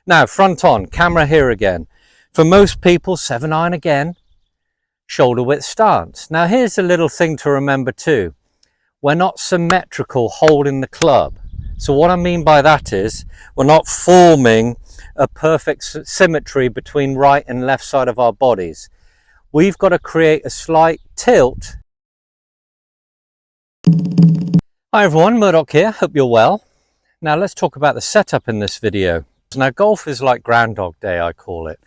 Now, front on, camera here again. For most people, 7-iron again, shoulder width stance. Now, here's a little thing to remember too. We're not symmetrical holding the club. So what I mean by that is we're not forming a perfect symmetry between right and left side of our bodies. We've got to create a slight tilt. Hi everyone, Murdoch here, hope you're well. Now let's talk about the setup in this video. Now golf is like Groundhog Day, I call it,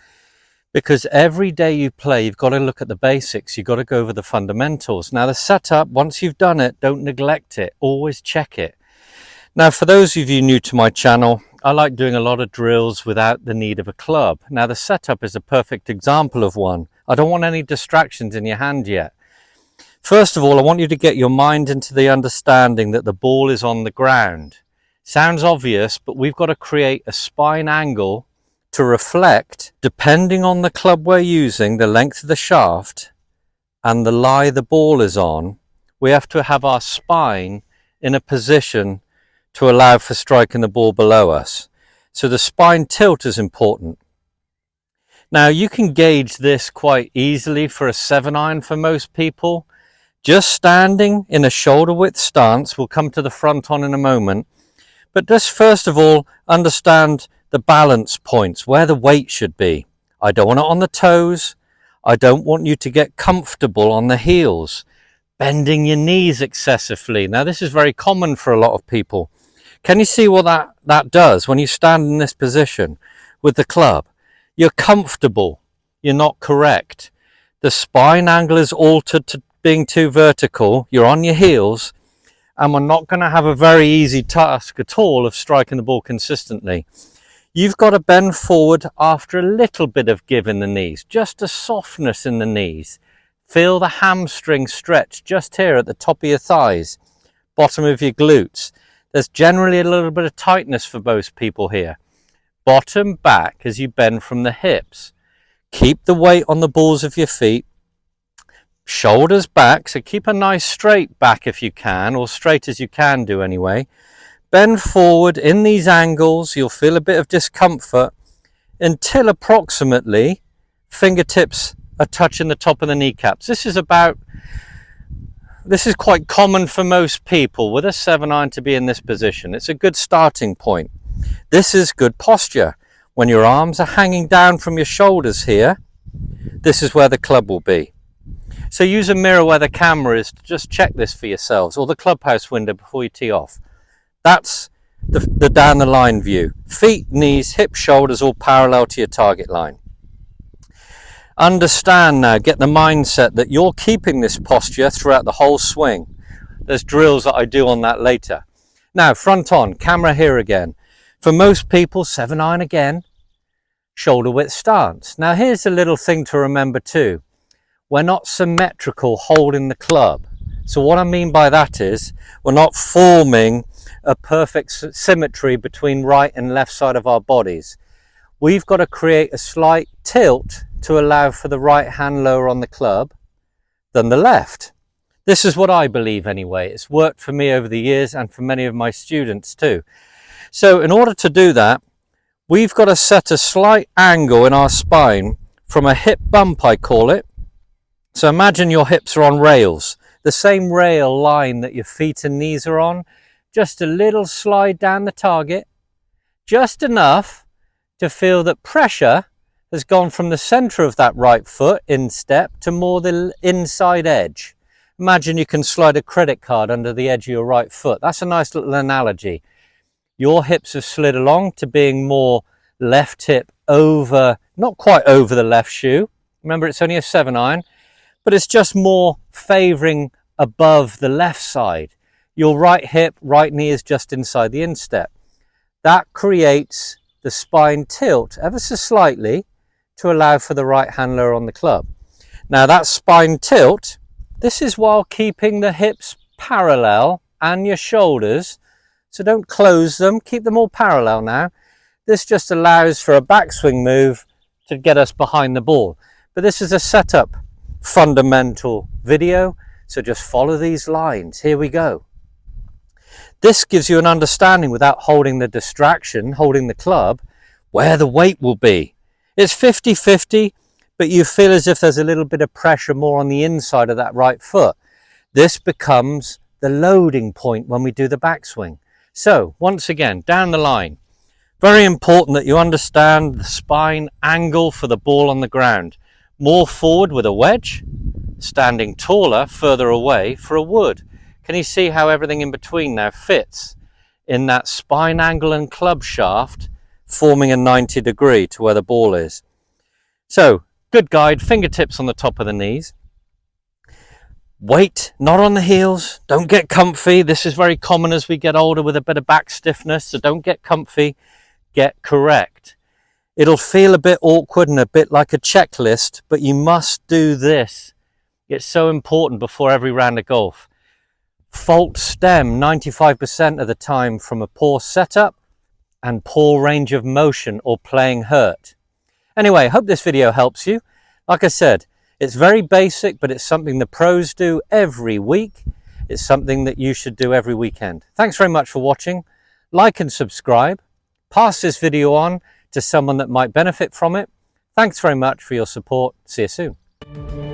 because every day you play you've got to look at the basics, you've got to go over the fundamentals. Now the setup, once you've done it, don't neglect it, always check it. Now for those of you new to my channel, I like doing a lot of drills without the need of a club. Now the setup is a perfect example of one. I don't want any distractions in your hand yet. First of all, I want you to get your mind into the understanding that the ball is on the ground. Sounds obvious, but we've got to create a spine angle to reflect, depending on the club we're using, the length of the shaft and the lie the ball is on. We have to have our spine in a position to allow for striking the ball below us. So the spine tilt is important. Now you can gauge this quite easily for a 7-iron for most people. Just standing in a shoulder width stance, we'll come to the front on in a moment, but just first of all understand the balance points, where the weight should be. I don't want it on the toes. I don't want you to get comfortable on the heels, bending your knees excessively. Now this is very common for a lot of people. Can you see what that does when you stand in this position with the club? You're comfortable, you're not correct. The spine angle is altered to being too vertical, you're on your heels, and we're not going to have a very easy task at all of striking the ball consistently. You've got to bend forward after a little bit of give in the knees, just a softness in the knees. Feel the hamstring stretch just here at the top of your thighs, bottom of your glutes. There's generally a little bit of tightness for most people here. Bottom back as you bend from the hips. Keep the weight on the balls of your feet. Shoulders back, so keep a nice straight back if you can, or straight as you can do anyway. Bend forward in these angles. You'll feel a bit of discomfort until approximately fingertips are touching the top of the kneecaps. This is quite common for most people with a 7-iron to be in this position. It's a good starting point. This is good posture. When your arms are hanging down from your shoulders here, this is where the club will be. So use a mirror where the camera is to just check this for yourselves, or the clubhouse window before you tee off. That's the down the line view. Feet, knees, hips, shoulders all parallel to your target line. Understand now, get the mindset that you're keeping this posture throughout the whole swing. There's drills that I do on that later. Now, front on, camera here again. For most people, 7-iron again, shoulder width stance. Now, here's a little thing to remember too. We're not symmetrical holding the club. So what I mean by that is we're not forming a perfect symmetry between right and left side of our bodies. We've got to create a slight tilt to allow for the right hand lower on the club than the left. This is what I believe anyway. It's worked for me over the years and for many of my students too. So in order to do that, we've got to set a slight angle in our spine from a hip bump, I call it. So imagine your hips are on rails, the same rail line that your feet and knees are on, just a little slide down the target, just enough to feel that pressure has gone from the center of that right foot instep to more the inside edge. Imagine you can slide a credit card under the edge of your right foot. That's a nice little analogy. Your hips have slid along to being more left hip over, not quite over the left shoe. Remember, it's only a 7-iron, but it's just more favoring above the left side. Your right hip, right knee is just inside the instep. That creates the spine tilt ever so slightly to allow for the right hand lower on the club. Now that spine tilt, this is while keeping the hips parallel and your shoulders. So don't close them, keep them all parallel now. This just allows for a backswing move to get us behind the ball. But this is a setup fundamental video, so just follow these lines. Here we go. This gives you an understanding without holding the distraction, holding the club, where the weight will be. It's 50-50, but you feel as if there's a little bit of pressure more on the inside of that right foot. This becomes the loading point when we do the backswing. So once again, down the line, very important that you understand the spine angle for the ball on the ground. More forward with a wedge, standing taller further away for a wood. Can you see how everything in between now fits in that spine angle and club shaft, forming a 90 degree to where the ball is? So good guide, fingertips on the top of the knees. Weight not on the heels, don't get comfy. This is very common as we get older with a bit of back stiffness, so don't get comfy, get correct. It'll feel a bit awkward and a bit like a checklist, but you must do this. It's so important before every round of golf. Faults stem 95% of the time from a poor setup and poor range of motion or playing hurt. Anyway, hope this video helps you. Like I said, it's very basic, but it's something the pros do every week. It's something that you should do every weekend. Thanks very much for watching. Like and subscribe. Pass this video on to someone that might benefit from it. Thanks very much for your support. See you soon.